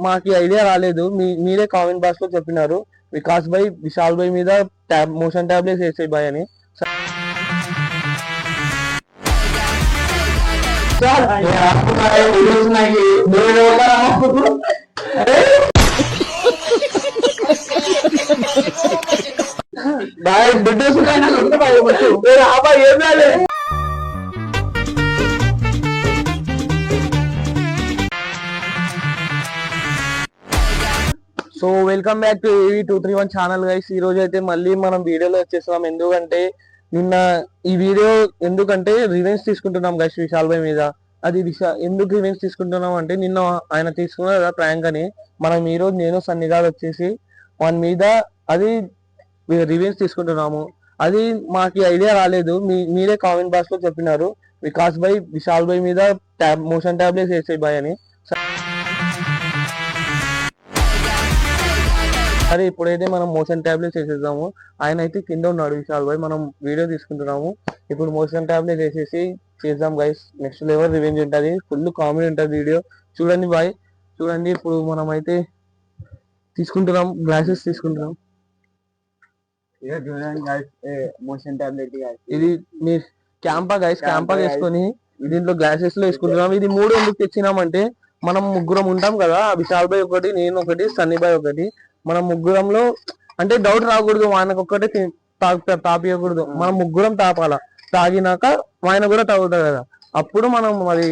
మాకు ఐడియా రాలేదు, మీరే కామెంట్ బాక్స్ లో చెప్పినారు వికాస్ భాయ్ విశాల్ భాయ్ మీద మోషన్ టాబ్లెట్స్ వేసే భాయ్ అని. So welcome back to AV231 channel guys. ఈ రోజు అయితే మళ్ళీ మనం వీడియోలో వచ్చేస్తున్నాం. ఎందుకంటే నిన్న ఈ వీడియో ఎందుకంటే రివెంజ్ తీసుకుంటున్నాం గైస్ విశాల్ భాయ్ మీద. అది ఎందుకు రివెంజ్ తీసుకుంటున్నాం అంటే నిన్న ఆయన తీసుకున్నారు కదా ప్రాంక్ అని, మనం ఈ రోజు నేను సన్నీ గారు వచ్చేసి వాని మీద అది రివెంజ్ తీసుకుంటున్నాము. అది మాకు ఐడియా రాలేదు, మీరే కామెంట్ బాక్స్ లో చెప్పినారు వికాస్ భాయ్ విశాల్ భాయ్ మీద మోషన్ టాబ్లెట్స్ వేసే భాయ్ అని. సరే ఇప్పుడైతే మనం మోషన్ టాబ్లెట్స్ వేసేద్దాము. ఆయన అయితే కింద ఉన్నాడు విశాల్ భాయ్, మనం వీడియో తీసుకుంటున్నాము. ఇప్పుడు మోషన్ టాబ్లెట్స్ వేసేసి చేద్దాం గైస్. నెక్స్ట్ లెవెల్ రివెంజ్ ఉంటుంది, ఫుల్ కామెడీ ఉంటుంది వీడియో. చూడండి బాయ్, చూడండి. ఇప్పుడు మనం అయితే తీసుకుంటున్నాం, గ్లాసెస్ తీసుకుంటున్నాం. మోషన్ టాబ్లెట్ ఇది మీ క్యాంపా గైస్, క్యాంపా వేసుకొని దీంట్లో గ్లాసెస్ లో వేసుకుంటున్నాం. ఇది 3 ఎందుకు తెచ్చినామంటే మనం ముగ్గురం ఉంటాం కదా, విశాల్ భాయ్ ఒకటి, నేను ఒకటి, సన్నీ భాయ్ ఒకటి. మనం ముగ్గురంలో అంటే డౌట్ రాకూడదు, ఆయనకు ఒక్కటే తాపియకూడదు, మనం ముగ్గురం తాపాల. తాగినాక ఆయన కూడా తాగుతాడు కదా, అప్పుడు మనం అది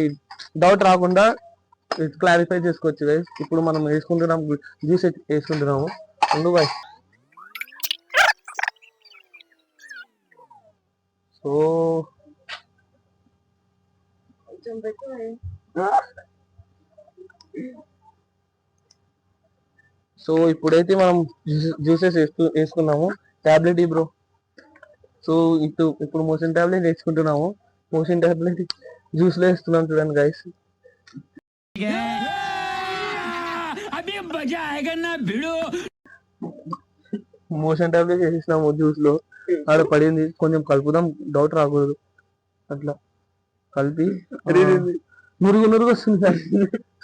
డౌట్ రాకుండా క్లారిఫై చేసుకోవచ్చు గైస్. ఇప్పుడు మనం వేసుకుంటున్నాం, జ్యూస్ వేసుకుంటున్నాము. ఉండు బాయ్. సో ఇప్పుడైతే మనం జ్యూసెస్ వేసుకున్నాము. Tablet bro. సో ఇప్పుడు మోషన్ టాబ్లెట్ వేసుకుంటున్నాము. మోషన్ టాబ్లెట్ జ్యూస్ లో వేస్తున్నాం చూడండి గైస్. మోషన్ టాబ్లెట్ వేసేసినాము జ్యూస్ లో. ఆడ పడింది, కొంచెం కలుపుదాం, డౌట్ రాకూడదు. అట్లా కలిపి నురుగు వస్తుంది.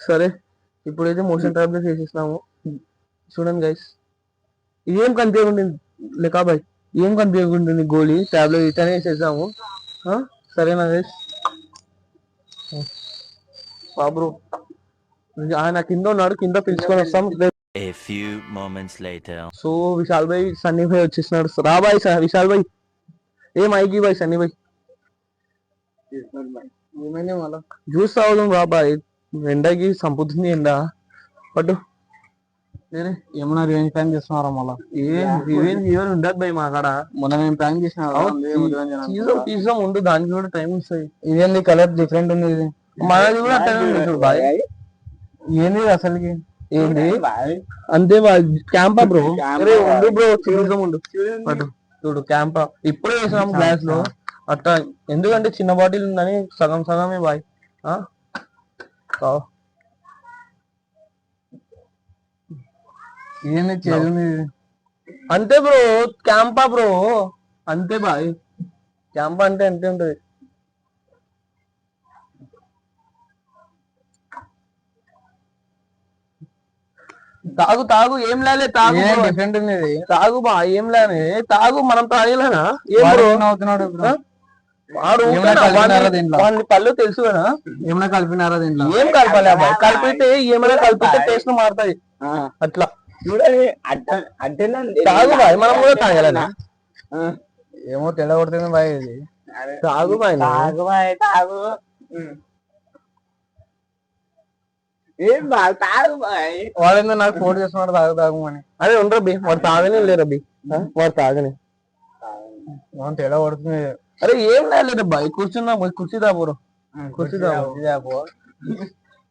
సరే ఇప్పుడైతే మోషన్ టాబ్లెట్స్ వేసేసినాము. చూడండి గైస్, ఏం కనిపించకుండా లెక్క బాయ్, ఏం కనిపించకుండా గోళీ టాబ్లెట్ ఇటనే వేసేద్దాము. సరేనా గైస్? బాబు ఆయన కింద ఉన్నాడు, కింద పిలుచుకొని వస్తాం. సో విశాల్ భాయ్ సన్నీ భాయ్ వచ్చేసినాడు. రా బాయ్ విశాల్ భాయ్. ఏం ఐకి బాయ్ సన్నీ భాయ్ జ్యూస్ తాగుదాం రా బాయ్, ఎండకి సంపుతుంది ఎండ. పట్టు. ఏమన్నా రివెంజ్ ప్లాన్ చేస్తున్నారా? మళ్ళీ రివెంజ్ ఉండదు బాయ్ మా కాడ. మొన్న మేము ప్లాన్ చేసిన తీసాం ఉండు, దానికి కూడా టైం వస్తుంది. ఇదేంది కలర్ డిఫరెంట్ ఉంది, ఇది మనది కూడా అట్లనే ఉంది చూడు బాయ్. ఏంది అసలుకి? ఏంది అంతే క్యాంపా బ్రో. ఉండు బ్రో, చూద్దాం ఉండు. పట్టు చూడు క్యాంపా ఇప్పుడే వేసాం గ్లాస్ లో అట్లా. ఎందుకంటే చిన్న బాటిల్ ఉందని సగం సగమే బాయ్. ఏంది చేదు? అంతే బ్రో, క్యాంపా బ్రో, అంతే బాయ్. క్యాంపా అంటే అంతే ఉంటది. తాగు తాగు, ఏం లేలే, తాగు. డిఫరెంట్ ఉంది, తాగు బా, ఏం లేని తాగు. మనం తాగలేనా? ఏం అవుతున్నాడు వాడిని పళ్ళు తెలుసు కదా. ఏమైనా కలిపినారా దీంట్లో? ఏం కలపాలి అబ్బాయి, కలిపితే ఏమైనా కలిపితే టేస్ట్ మారుతాయి అట్లా. చూడాలి అంటే తాగు బాయ్, మనం కూడా తాగలేనా? ఏమో తెల్ల కొడుతుంది బాయ్ ఇది. తాగు బాయ్, తాగు బాయ్, తాగు. ఏం బాగా తాగు బాయ్. వాడేందో నాకు ఫోన్ చేస్తున్నాడు తాగు తాగు అని. అదే ఉండరు బి, వాడు తాగనే లేరు బి, వాడు తాగని. తెల్ల కొడుతుంది. అరే ఏం లేదు బాయ్, కూర్చున్నా కుర్చీ దాబోరు, కుర్చీ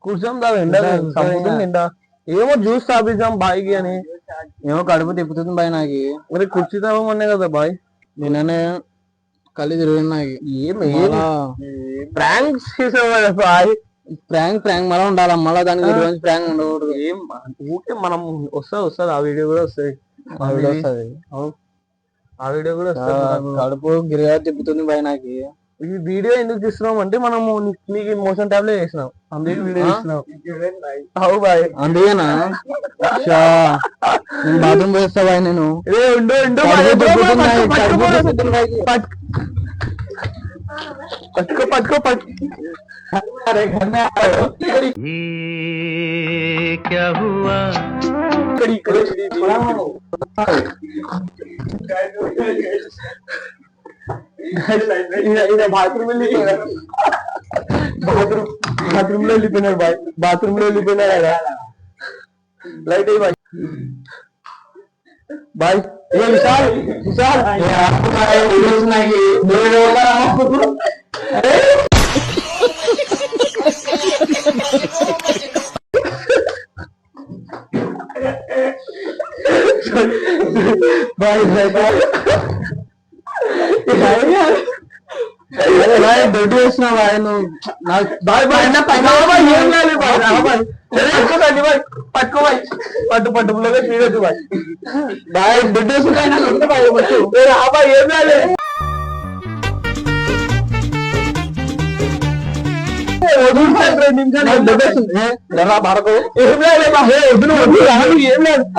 కూర్చొని తాగు. ఎండ సముద్రం ఎండ. ఏమో జ్యూస్ తాపిద్దాం బాయ్కి అని. ఏమో కడుపు తిప్పుతుంది బాయ్ నాకు. మరి కుర్చీ తాగమనే కదా బాయ్. నిన్ననే కళ్ళు తిరిగింది నాకు. ప్రాంక్ చేసావు కదా బాయ్. ప్రాంక్ మళ్ళీ ఉండాలి, మళ్ళీ దానికి ప్రాంక్ ఉండకూడదు. ఏం ఊకే మనం వస్తుంది ఆ వీడియో కూడా వస్తుంది. ఆ వీడియో వస్తుంది, ఆ వీడియో కూడా వస్తుంది. కడుపు గిరిగా తిప్పుతుంది బాయ్ నాకు. ఈ వీడియో ఎందుకు తీస్తున్నాం అంటే మనము నీకు మోషన్ టాబ్లెట్ వేసినాం అందుకే వీడియో తీస్తున్నాం. అవు బాయ్ అందుకేనా బాత్రూమ్ పోయిస్తా బాయ్ నేను. పట్టుకో क्या हुआ బాత్రూమ్ లో వెళ్ళిపోయినాడు బాయ్. బాత్రూమ్ లో వెళ్ళిపోయినాడు కదా లైట్ అయ్యి bye. Bye Vishal Vishal bye bye దొడ్డు వేసిన బాయ్ నువ్వు పట్టుకో బాయ్ పట్టు తీరొద్దు బాయ్. బాయ్ దొడ్డు వేసుకుంటా ఏం రాలే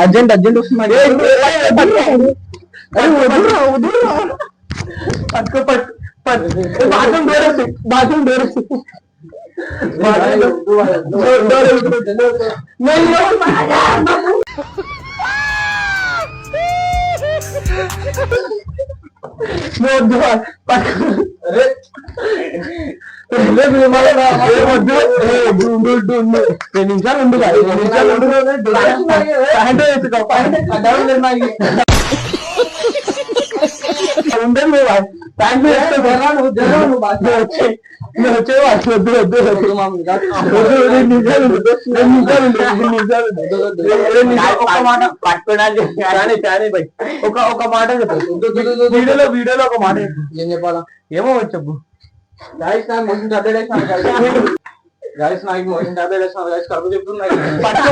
అర్జెంట్ అర్జెంట్ వస్తుంది. పట్టుకో బాత్రూమ్ డోర్ నిమిషాలు ఉండు ఒక మాట చెప్పు వీడియోలో ఒక మాట ఏం చెప్పాలా ఏమో చెప్పు. గాయస్ నాకు మోషన్ టాబ్లెట్ వేసినారు కడుపు చెప్తున్నాయి. పట్టుకో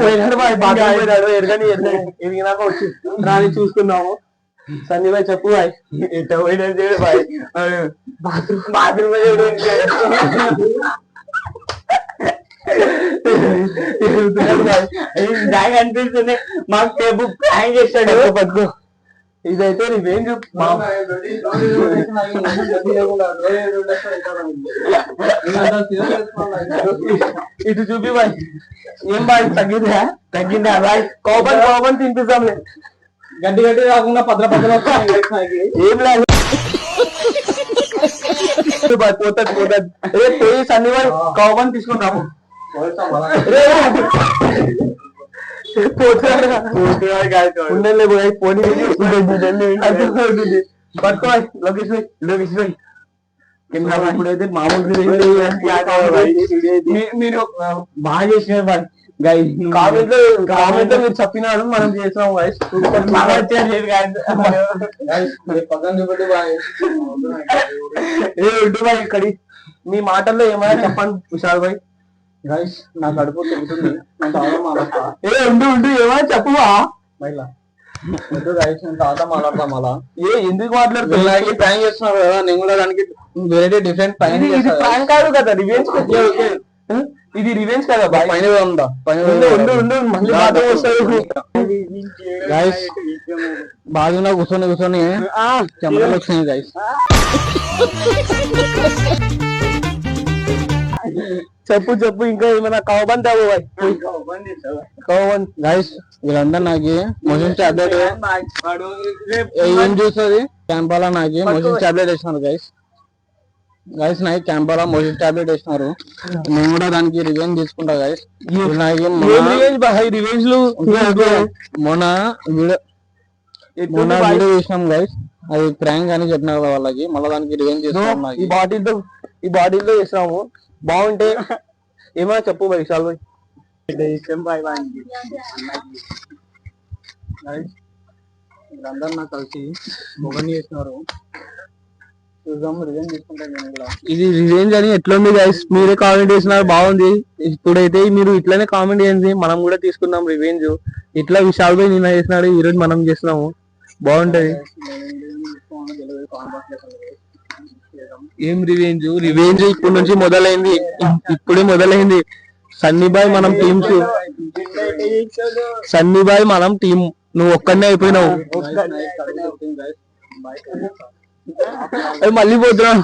పోయినాడు ఎదిగినాక వచ్చి రాని చూసుకున్నాము. సన్నీ బాయ్ చెప్పు బాయ్ ఎట్ట పోయినా చేయడు బాయ్. బాత్రూమ్ బ్యాగ్ అనిపిస్తుంది మాకు టేబుల్ హ్యాంగ్ చేస్తాడు. పట్టుకో ఇదైతే నువ్వేం చెప్పు ఇటు చూపి బాయ్. ఏం బాయ్ తగ్గిందా బాయ్? కోపం తినిపిస్తాంలే గడ్డి కాకుండా పద్ర ఏం లేదు పోతుంది. పోయి సన్ని బాయ్ కోపం తీసుకుంటాము. పట్టుకో లొకేషన్ ఇప్పుడైతే మామూలు మీరు బాగా చేసినారు బాయ్. కామెంట్ లో మీరు చెప్పినారు మనం చేసినాం వాయిస్ బాయ్. ఇక్కడి మీ మాటల్లో ఏమైనా చెప్పండి విశాల్ బాయ్. గైస్ నా కడుపు తిరుగుతుంది. ఉండు ఏమైనా చెప్పువా మాట్లాడతాం అలా. ఎందుకు మాట్లాడుతున్నా ప్లాన్ చేస్తున్నారు కదా నేను కూడా దానికి వెరైటీ డిఫరెంట్ ప్లాన్ కాదు కదా రివెంజ్. ఇది రివెంజ్ కదా పైన ఉందా మళ్ళీ గైస్ బాగా కూర్చొని చెమటలు వచ్చినాయి గైస్. చెప్పు ఇంకా ఏమైనా కౌబన్ గైస్ వీళ్ళందరూ నాకు మోషన్ టాబ్లెట్ ఏం చూస్తుంది క్యాంపాలా నాకు మోషన్ టాబ్లెట్ వేసినారు గైస్ నాకు క్యాంపాలా మోషన్ టాబ్లెట్ వేసినారు. నేను కూడా దానికి రివెంజ్ తీసుకుంటా గైస్. రివెంజ్ మొన్న వీడియో చూసినాం గైస్. అది ప్రాంక్ అని చెప్పినారు వాళ్ళకి. మళ్ళీ దానికి రివెంజ్ చేసుకున్నాం. ఈ బాటిల్లో చేసినాము బాగుంటే ఏమైనా చెప్పు బాయ్ విశాల్ బాయ్. వీళ్ళందరూ నాకు కలిసి మొగని చేసినారు. చూద్దాం రిజైన్ తీసుకుంటాను నేను కూడా. ఇది రివెంజ్ అని ఎట్లుంది గైస్, మీరే కామెంట్ చేసినారు బాగుంది. ఇప్పుడైతే మీరు ఇట్లనే కామెంట్ చేయండి, మనం కూడా తీసుకుందాం రివెంజ్. ఇట్లా విశాల్ భాయ్ నిన్న చేసినాడు, ఈ రోజు మనం చేస్తున్నాము, బాగుంటది. ఏం రివెంజ్ రివెంజ్ ఇప్పుడు నుంచి మొదలైంది, ఇప్పుడే మొదలైంది. సన్నీ బాయ్ మనం టీమ్స్, సన్నీ బాయ్ మనం టీం, నువ్వు ఒక్కనే అయిపోయినావు. మళ్ళీ పోతున్నావు.